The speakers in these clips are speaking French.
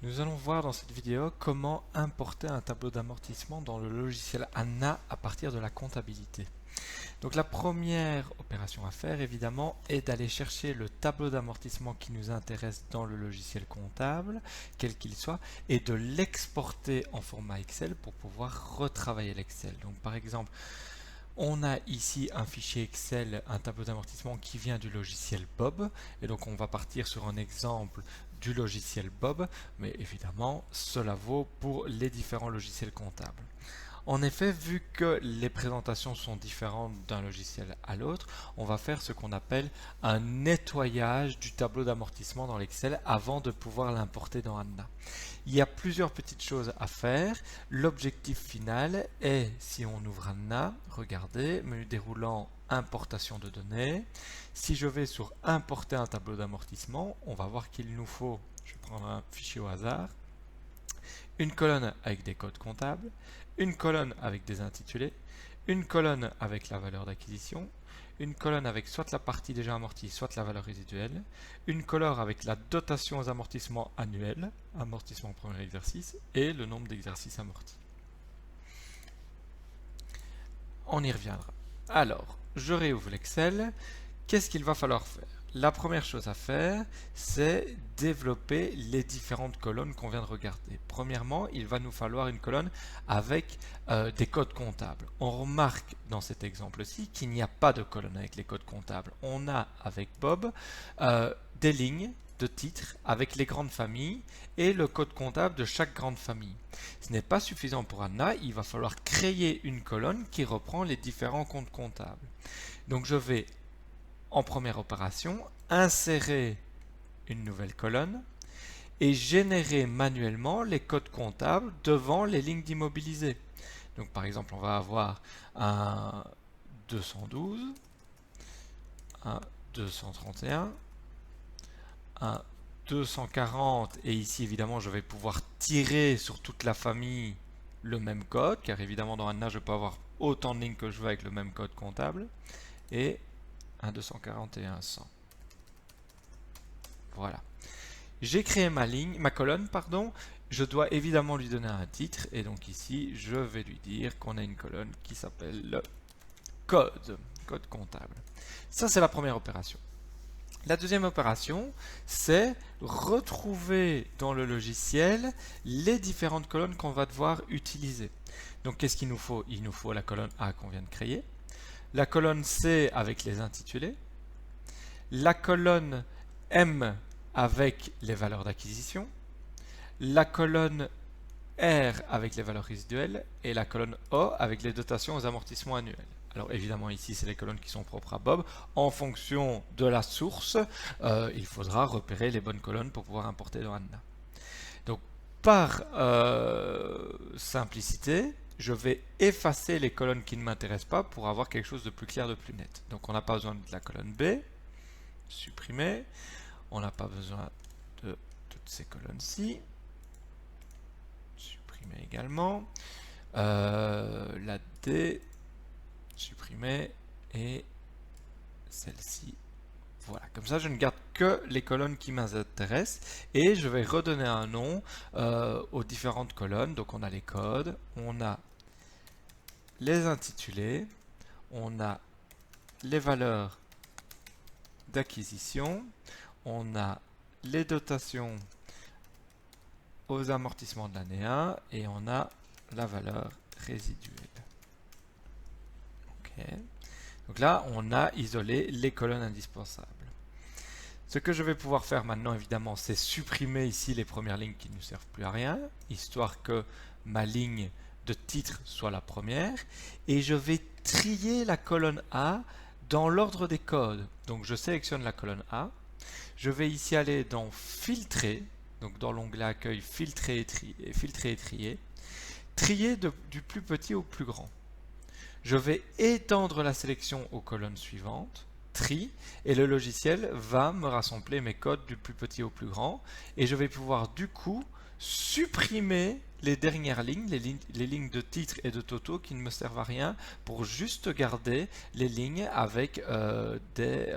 Nous allons voir dans cette vidéo comment importer un tableau d'amortissement dans le logiciel ANA à partir de la comptabilité. Donc la première opération à faire évidemment est d'aller chercher le tableau d'amortissement qui nous intéresse dans le logiciel comptable, quel qu'il soit, et de l'exporter en format Excel pour pouvoir retravailler l'Excel. Donc par exemple, on a ici un fichier Excel, un tableau d'amortissement qui vient du logiciel Bob. Et donc on va partir sur un exemple du logiciel Bob, mais évidemment cela vaut pour les différents logiciels comptables. En effet, vu que les présentations sont différentes d'un logiciel à l'autre, on va faire ce qu'on appelle un nettoyage du tableau d'amortissement dans l'Excel avant de pouvoir l'importer dans ANA. Il y a plusieurs petites choses à faire. L'objectif final est, si on ouvre ANA, regardez, menu déroulant, importation de données. Si je vais sur importer un tableau d'amortissement, on va voir qu'il nous faut, je vais prendre un fichier au hasard, une colonne avec des codes comptables, une colonne avec des intitulés, une colonne avec la valeur d'acquisition, une colonne avec soit la partie déjà amortie, soit la valeur résiduelle, une colonne avec la dotation aux amortissements annuels, amortissement premier exercice, et le nombre d'exercices amortis. On y reviendra. Alors, je réouvre l'Excel. Qu'est-ce qu'il va falloir faire? La première chose à faire, c'est développer les différentes colonnes qu'on vient de regarder. Premièrement, il va nous falloir une colonne avec des codes comptables. On remarque dans cet exemple-ci qu'il n'y a pas de colonne avec les codes comptables. On a avec Bob des lignes de titres avec les grandes familles et le code comptable de chaque grande famille. Ce n'est pas suffisant pour ANA, il va falloir créer une colonne qui reprend les différents comptes comptables. Donc je vais en première opération, insérer une nouvelle colonne et générer manuellement les codes comptables devant les lignes d'immobilisé. Donc par exemple, on va avoir un 212, un 231, un 240 et ici évidemment je vais pouvoir tirer sur toute la famille le même code car évidemment dans ANA je peux avoir autant de lignes que je veux avec le même code comptable et un 240 et un 100. Voilà. J'ai créé ma colonne, pardon. Je dois évidemment lui donner un titre. Et donc ici, je vais lui dire qu'on a une colonne qui s'appelle code comptable. Ça, c'est la première opération. La deuxième opération, c'est retrouver dans le logiciel les différentes colonnes qu'on va devoir utiliser. Donc, qu'est-ce qu'il nous faut? Il nous faut la colonne A qu'on vient de créer, la colonne C avec les intitulés, la colonne M avec les valeurs d'acquisition, la colonne R avec les valeurs résiduelles et la colonne O avec les dotations aux amortissements annuels. Alors évidemment ici c'est les colonnes qui sont propres à Bob. En fonction de la source, il faudra repérer les bonnes colonnes pour pouvoir importer dans ANA. Donc par simplicité, je vais effacer les colonnes qui ne m'intéressent pas pour avoir quelque chose de plus clair, de plus net. Donc on n'a pas besoin de la colonne B, supprimer. On n'a pas besoin de toutes ces colonnes-ci. Supprimer également. La D, supprimer. Et celle-ci. Voilà, comme ça je ne garde que les colonnes qui m'intéressent et je vais redonner un nom aux différentes colonnes. Donc on a les codes, on a les intitulés, on a les valeurs d'acquisition, on a les dotations aux amortissements de l'année 1 et on a la valeur résiduelle. Ok. Donc là, on a isolé les colonnes indispensables. Ce que je vais pouvoir faire maintenant, évidemment, c'est supprimer ici les premières lignes qui ne servent plus à rien, histoire que ma ligne de titre soit la première. Et je vais trier la colonne A dans l'ordre des codes. Donc je sélectionne la colonne A. Je vais ici aller dans Filtrer, donc dans l'onglet Accueil, Filtrer et trier. Trier du plus petit au plus grand. Je vais étendre la sélection aux colonnes suivantes, tri, et le logiciel va me rassembler mes codes du plus petit au plus grand, et je vais pouvoir du coup supprimer les dernières lignes, les lignes de titre et de totaux qui ne me servent à rien, pour juste garder les lignes avec des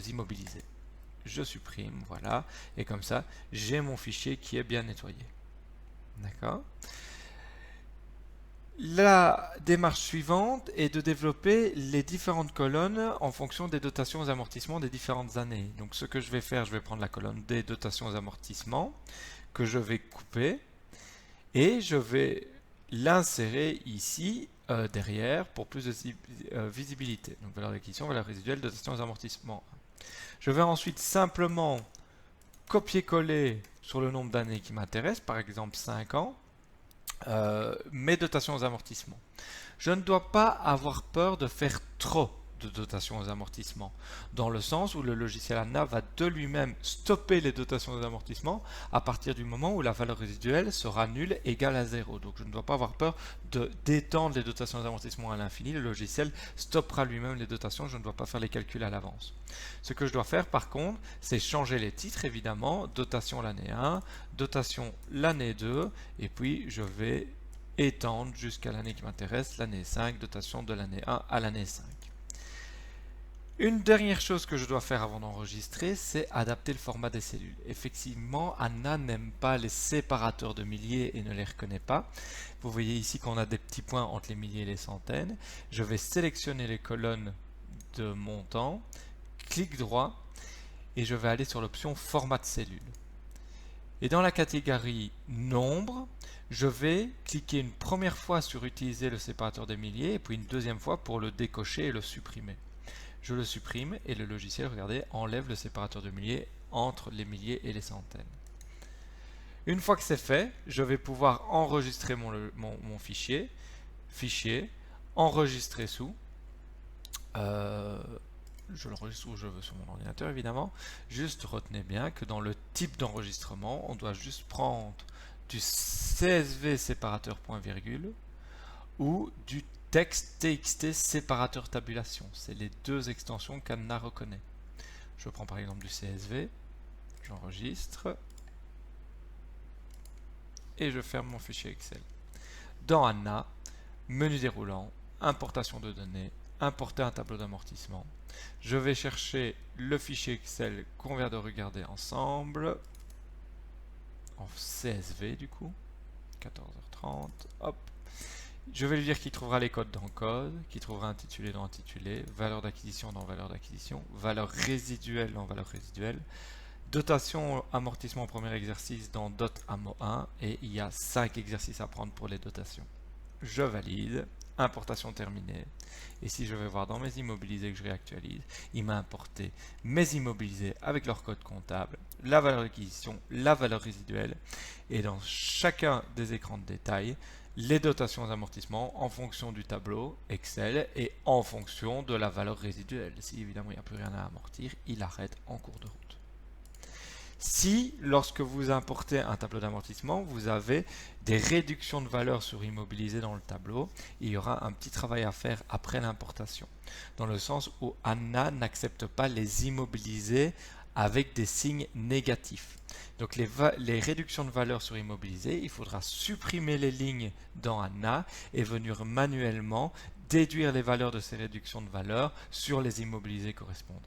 immobilisés. je supprime, voilà, et comme ça, j'ai mon fichier qui est bien nettoyé. D'accord? La démarche suivante est de développer les différentes colonnes en fonction des dotations aux amortissements des différentes années. Donc ce que je vais faire, je vais prendre la colonne des dotations aux amortissements, que je vais couper, et je vais l'insérer ici derrière pour plus de visibilité. Donc valeur d'acquisition, valeur résiduelle, dotation aux amortissements. Je vais ensuite simplement copier-coller sur le nombre d'années qui m'intéresse, par exemple 5 ans, mes dotations aux amortissements. Je ne dois pas avoir peur de faire trop de dotations aux amortissements, dans le sens où le logiciel ANA va de lui-même stopper les dotations aux amortissements à partir du moment où la valeur résiduelle sera nulle, égale à 0. Donc je ne dois pas avoir peur d'étendre les dotations aux amortissements à l'infini. Le logiciel stoppera lui-même les dotations, je ne dois pas faire les calculs à l'avance. Ce que je dois faire par contre, c'est changer les titres évidemment, dotation l'année 1, dotation l'année 2, et puis je vais étendre jusqu'à l'année qui m'intéresse, l'année 5, dotation de l'année 1 à l'année 5. Une dernière chose que je dois faire avant d'enregistrer, c'est adapter le format des cellules. Effectivement, ANA n'aime pas les séparateurs de milliers et ne les reconnaît pas. Vous voyez ici qu'on a des petits points entre les milliers et les centaines. Je vais sélectionner les colonnes de montant, clic droit, et je vais aller sur l'option format de cellule. Et dans la catégorie nombre, je vais cliquer une première fois sur utiliser le séparateur des milliers et puis une deuxième fois pour le décocher et le supprimer. Je le supprime et le logiciel, regardez, enlève le séparateur de milliers entre les milliers et les centaines. Une fois que c'est fait, je vais pouvoir enregistrer mon fichier, enregistrer sous, je l'enregistre où je veux sur mon ordinateur évidemment. Juste retenez bien que dans le type d'enregistrement, on doit juste prendre du CSV séparateur point virgule ou du texte TXT séparateur tabulation. C'est les deux extensions qu'ANA reconnaît. Je prends par exemple du CSV, j'enregistre et je ferme mon fichier Excel. Dans ANA, menu déroulant, importation de données, importer un tableau d'amortissement. Je vais chercher le fichier Excel qu'on vient de regarder ensemble, en CSV du coup, 14h30, hop. Je vais lui dire qu'il trouvera les codes dans code, qu'il trouvera intitulé dans intitulé, valeur d'acquisition dans valeur d'acquisition, valeur résiduelle dans valeur résiduelle, dotation amortissement au premier exercice dans .amo1 et il y a 5 exercices à prendre pour les dotations. Je valide, importation terminée. Et si je vais voir dans mes immobilisés que je réactualise, il m'a importé mes immobilisés avec leur code comptable, la valeur d'acquisition, la valeur résiduelle et dans chacun des écrans de détail, les dotations d'amortissement en fonction du tableau Excel et en fonction de la valeur résiduelle. Si évidemment il n'y a plus rien à amortir, il arrête en cours de route. Si, lorsque vous importez un tableau d'amortissement, vous avez des réductions de valeur sur immobilisé dans le tableau, il y aura un petit travail à faire après l'importation, dans le sens où ANA n'accepte pas les immobilisés avec des signes négatifs. Donc les réductions de valeur sur immobilisé, il faudra supprimer les lignes dans ANA et venir manuellement déduire les valeurs de ces réductions de valeur sur les immobilisés correspondants.